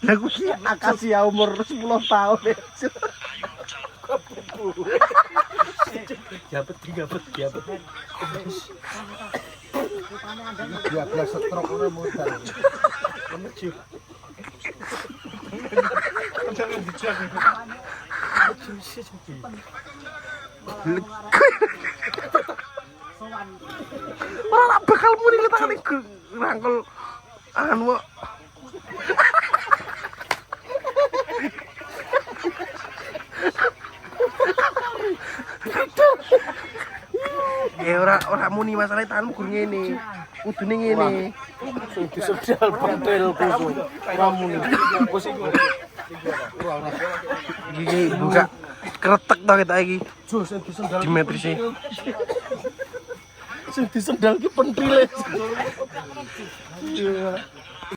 Lagu ki akasia umur 10 tahun. Dapat 12 stroke ora modal. Menuju. Ora bakal muni letane rangkul anu kok. Ora muni masalah tanganmu gur ngene. Kudune ngene. Sing disodal pentil kudu. Ora muni. Wis iku. Iki buka kretek to kita iki. Jo sing disendal. Dimetrise. Sing disendal ki pentile.